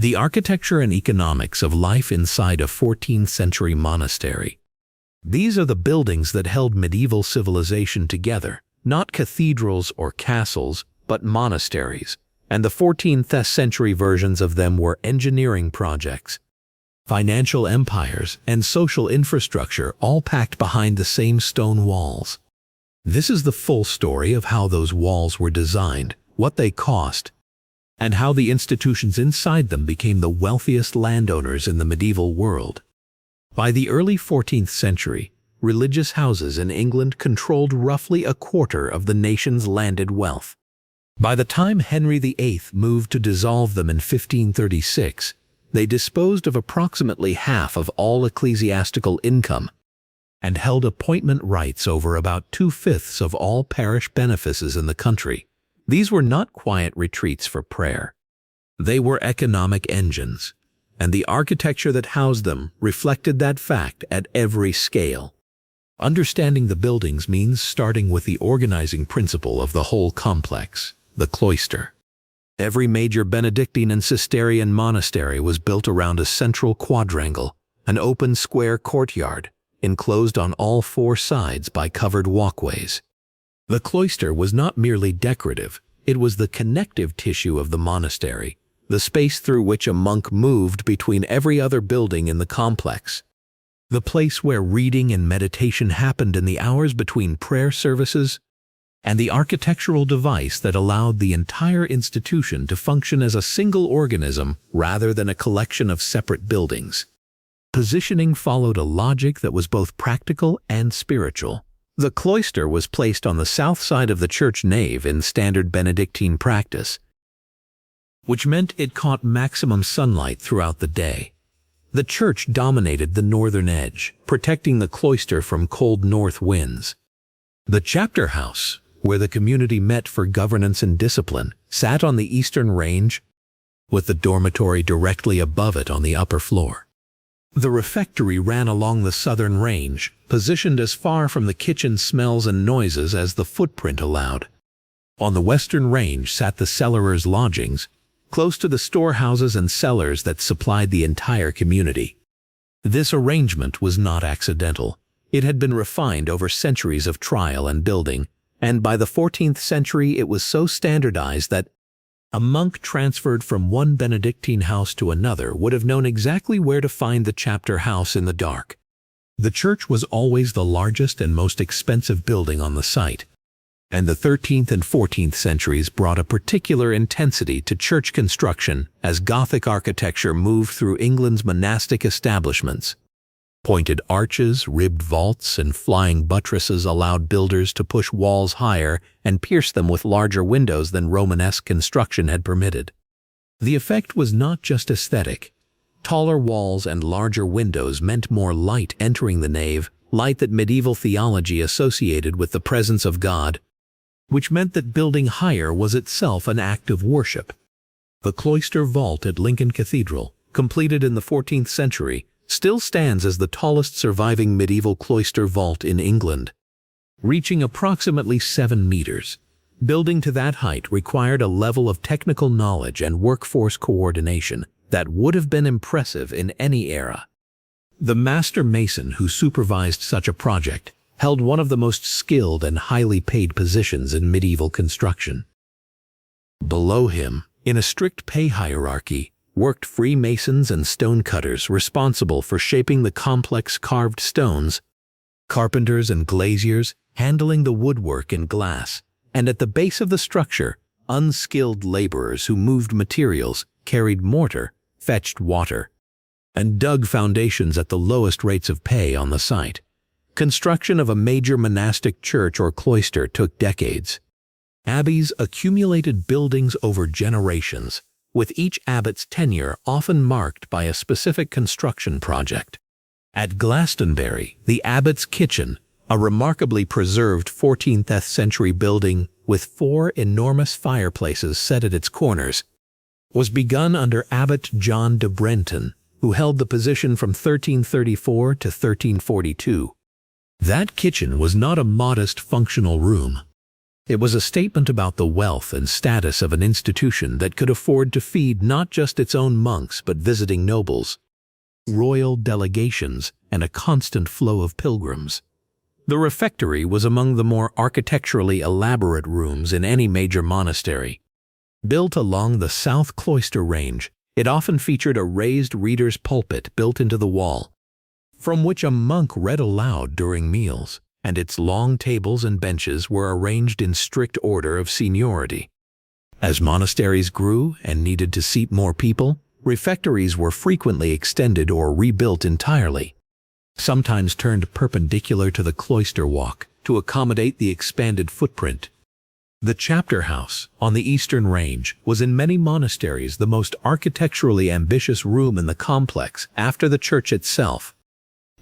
The architecture and economics of life inside a 14th-century monastery. These are the buildings that held medieval civilization together, not cathedrals or castles, but monasteries, and the 14th-century versions of them were engineering projects, financial empires, and social infrastructure, all packed behind the same stone walls. This is the full story of how those walls were designed, what they cost, and how the institutions inside them became the wealthiest landowners in the medieval world. By the early 14th century, religious houses in England controlled roughly a quarter of the nation's landed wealth. By the time Henry VIII moved to dissolve them in 1536, they disposed of approximately half of all ecclesiastical income and held appointment rights over about 2/5 of all parish benefices in the country. These were not quiet retreats for prayer. They were economic engines, and the architecture that housed them reflected that fact at every scale. Understanding the buildings means starting with the organizing principle of the whole complex, the cloister. Every major Benedictine and Cistercian monastery was built around a central quadrangle, an open square courtyard, enclosed on all four sides by covered walkways. The cloister was not merely decorative, it was the connective tissue of the monastery, the space through which a monk moved between every other building in the complex. The place where reading and meditation happened in the hours between prayer services, and the architectural device that allowed the entire institution to function as a single organism rather than a collection of separate buildings. Positioning followed a logic that was both practical and spiritual. The cloister was placed on the south side of the church nave in standard Benedictine practice, which meant it caught maximum sunlight throughout the day. The church dominated the northern edge, protecting the cloister from cold north winds. The chapter house, where the community met for governance and discipline, sat on the eastern range, with the dormitory directly above it on the upper floor. The refectory ran along the southern range, positioned as far from the kitchen smells and noises as the footprint allowed. On the western range sat the cellarers' lodgings, close to the storehouses and cellars that supplied the entire community. This arrangement was not accidental. It had been refined over centuries of trial and building, and by the 14th century it was so standardized that a monk transferred from one Benedictine house to another would have known exactly where to find the chapter house in the dark. The church was always the largest and most expensive building on the site, and the 13th and 14th centuries brought a particular intensity to church construction as Gothic architecture moved through England's monastic establishments. Pointed arches, ribbed vaults, and flying buttresses allowed builders to push walls higher and pierce them with larger windows than Romanesque construction had permitted. The effect was not just aesthetic. Taller walls and larger windows meant more light entering the nave, light that medieval theology associated with the presence of God, which meant that building higher was itself an act of worship. The cloister vault at Lincoln Cathedral, completed in the 14th century, still stands as the tallest surviving medieval cloister vault in England, reaching approximately 7 meters. Building to that height required a level of technical knowledge and workforce coordination that would have been impressive in any era. The master mason who supervised such a project held one of the most skilled and highly paid positions in medieval construction. Below him, in a strict pay hierarchy, worked Freemasons and stonecutters responsible for shaping the complex carved stones, carpenters and glaziers handling the woodwork and glass, and at the base of the structure, unskilled laborers who moved materials, carried mortar, fetched water, and dug foundations at the lowest rates of pay on the site. Construction of a major monastic church or cloister took decades. Abbeys accumulated buildings over generations, with each abbot's tenure often marked by a specific construction project. At Glastonbury, the abbot's kitchen, a remarkably preserved 14th century building with 4 enormous fireplaces set at its corners, was begun under Abbot John de Brenton, who held the position from 1334 to 1342. That kitchen was not a modest functional room. It was a statement about the wealth and status of an institution that could afford to feed not just its own monks but visiting nobles, royal delegations, and a constant flow of pilgrims. The refectory was among the more architecturally elaborate rooms in any major monastery. Built along the south cloister range, it often featured a raised reader's pulpit built into the wall, from which a monk read aloud during meals, and its long tables and benches were arranged in strict order of seniority. As monasteries grew and needed to seat more people, refectories were frequently extended or rebuilt entirely, sometimes turned perpendicular to the cloister walk to accommodate the expanded footprint. The chapter house on the eastern range was in many monasteries the most architecturally ambitious room in the complex after the church itself.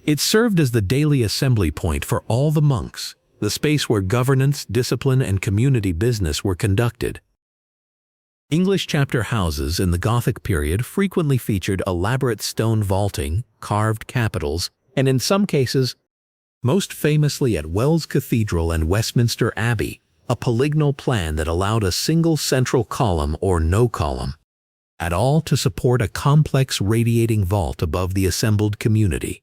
It served as the daily assembly point for all the monks, the space where governance, discipline, and community business were conducted. English chapter houses in the Gothic period frequently featured elaborate stone vaulting, carved capitals, and in some cases, most famously at Wells Cathedral and Westminster Abbey, a polygonal plan that allowed a single central column or no column at all to support a complex radiating vault above the assembled community.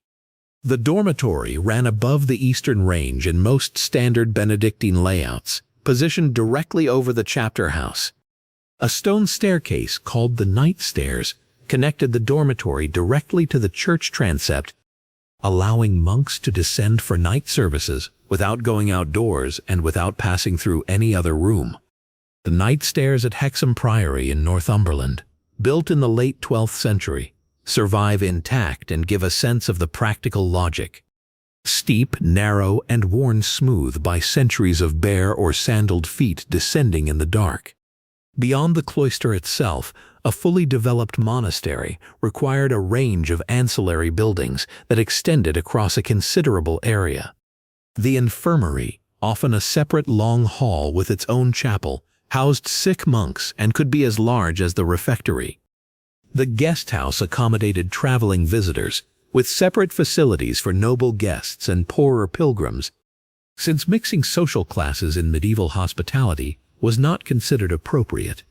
The dormitory ran above the eastern range in most standard Benedictine layouts, positioned directly over the chapter house. A stone staircase called the night stairs connected the dormitory directly to the church transept, allowing monks to descend for night services without going outdoors and without passing through any other room. The night stairs at Hexham Priory in Northumberland, built in the late 12th century, survive intact and give a sense of the practical logic. Steep, narrow, and worn smooth by centuries of bare or sandaled feet descending in the dark. Beyond the cloister itself, a fully developed monastery required a range of ancillary buildings that extended across a considerable area. The infirmary, often a separate long hall with its own chapel, housed sick monks and could be as large as the refectory. The guest house accommodated traveling visitors, with separate facilities for noble guests and poorer pilgrims, since mixing social classes in medieval hospitality was not considered appropriate.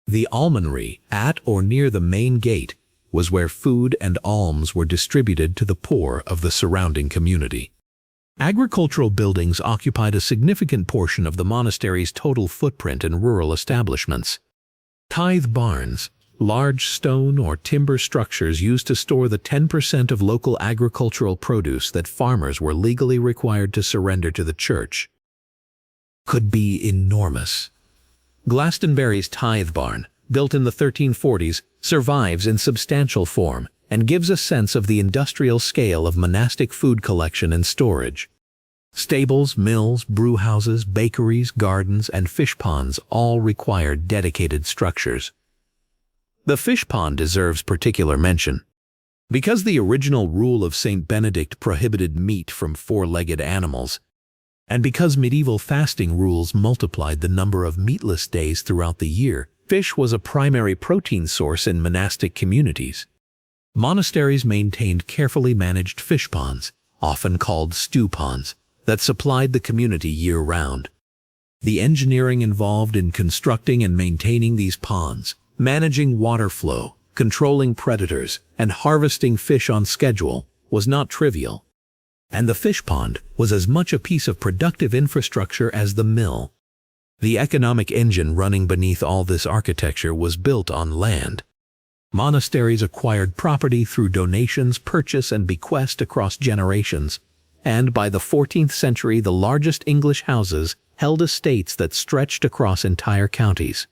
The almonry, at or near the main gate, was where food and alms were distributed to the poor of the surrounding community. Agricultural buildings occupied a significant portion of the monastery's total footprint in rural establishments. Tithe barns, large stone or timber structures used to store the 10% of local agricultural produce that farmers were legally required to surrender to the church, could be enormous. Glastonbury's tithe barn, built in the 1340s, survives in substantial form and gives a sense of the industrial scale of monastic food collection and storage. Stables, mills, brewhouses, bakeries, gardens, and fish ponds all required dedicated structures. The fish pond deserves particular mention. Because the original rule of Saint Benedict prohibited meat from four-legged animals, and because medieval fasting rules multiplied the number of meatless days throughout the year, fish was a primary protein source in monastic communities. Monasteries maintained carefully managed fish ponds, often called stew ponds, that supplied the community year-round. The engineering involved in constructing and maintaining these ponds, managing water flow, controlling predators, and harvesting fish on schedule was not trivial. And the fish pond was as much a piece of productive infrastructure as the mill. The economic engine running beneath all this architecture was built on land. Monasteries acquired property through donations, purchase, and bequest across generations, and by the 14th century the largest English houses held estates that stretched across entire counties.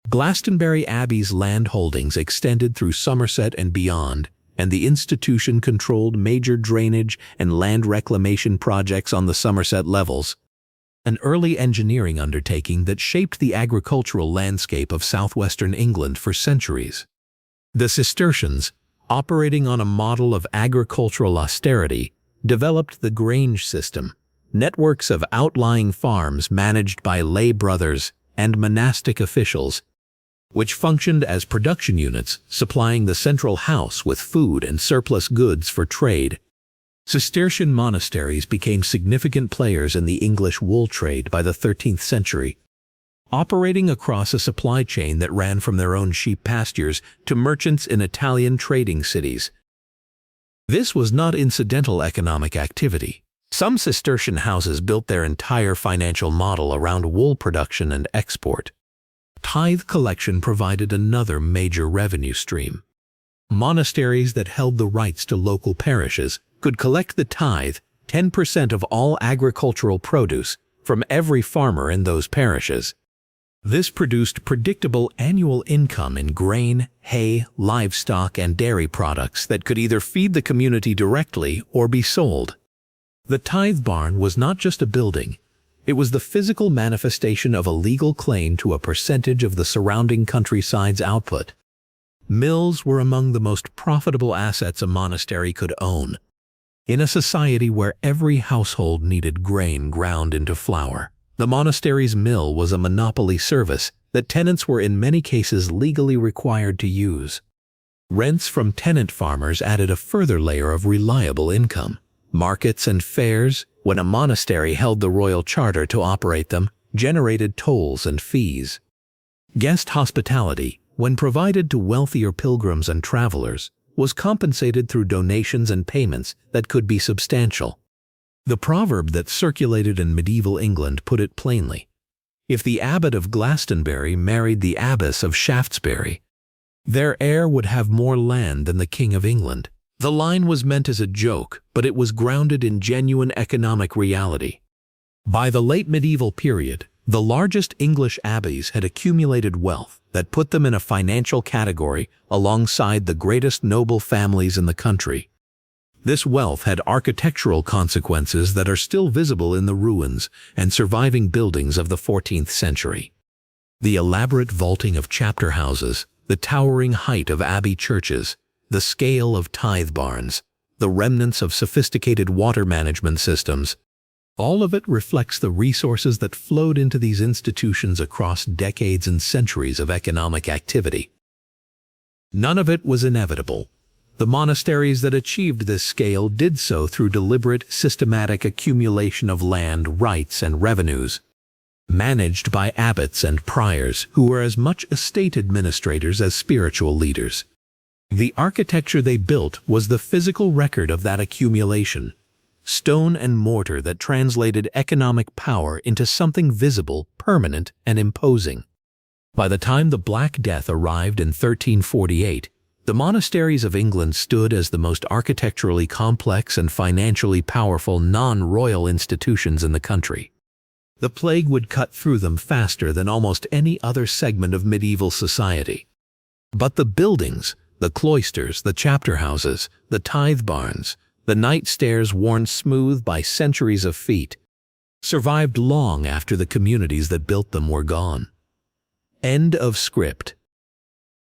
Glastonbury Abbey's land holdings extended through Somerset and beyond, and the institution controlled major drainage and land reclamation projects on the Somerset levels, an early engineering undertaking that shaped the agricultural landscape of southwestern England for centuries. The Cistercians, operating on a model of agricultural austerity, developed the grange system, networks of outlying farms managed by lay brothers and monastic officials, which functioned as production units supplying the central house with food and surplus goods for trade. Cistercian monasteries became significant players in the English wool trade by the 13th century, operating across a supply chain that ran from their own sheep pastures to merchants in Italian trading cities. This was not incidental economic activity. Some Cistercian houses built their entire financial model around wool production and export. Tithe collection provided another major revenue stream. Monasteries that held the rights to local parishes could collect the tithe, 10% of all agricultural produce, from every farmer in those parishes. This produced predictable annual income in grain, hay, livestock, and dairy products that could either feed the community directly or be sold. The tithe barn was not just a building. It was the physical manifestation of a legal claim to a percentage of the surrounding countryside's output. Mills were among the most profitable assets a monastery could own. In a society where every household needed grain ground into flour, the monastery's mill was a monopoly service that tenants were in many cases legally required to use. Rents from tenant farmers added a further layer of reliable income. Markets and fairs, when a monastery held the royal charter to operate them, generated tolls and fees. Guest hospitality, when provided to wealthier pilgrims and travelers, was compensated through donations and payments that could be substantial. The proverb that circulated in medieval England put it plainly: if the abbot of Glastonbury married the abbess of Shaftesbury, their heir would have more land than the King of England. The line was meant as a joke, but it was grounded in genuine economic reality. By the late medieval period, the largest English abbeys had accumulated wealth that put them in a financial category alongside the greatest noble families in the country. This wealth had architectural consequences that are still visible in the ruins and surviving buildings of the 14th century. The elaborate vaulting of chapter houses, the towering height of abbey churches, the scale of tithe barns, the remnants of sophisticated water management systems, all of it reflects the resources that flowed into these institutions across decades and centuries of economic activity. None of it was inevitable. The monasteries that achieved this scale did so through deliberate, systematic accumulation of land, rights, and revenues, managed by abbots and priors who were as much estate administrators as spiritual leaders. The architecture they built was the physical record of that accumulation, stone and mortar that translated economic power into something visible, permanent, and imposing. By the time the Black Death arrived in 1348, the monasteries of England stood as the most architecturally complex and financially powerful non-royal institutions in the country. The plague would cut through them faster than almost any other segment of medieval society. But the buildings, the cloisters, the chapter houses, the tithe barns, the night stairs worn smooth by centuries of feet, survived long after the communities that built them were gone. End of script.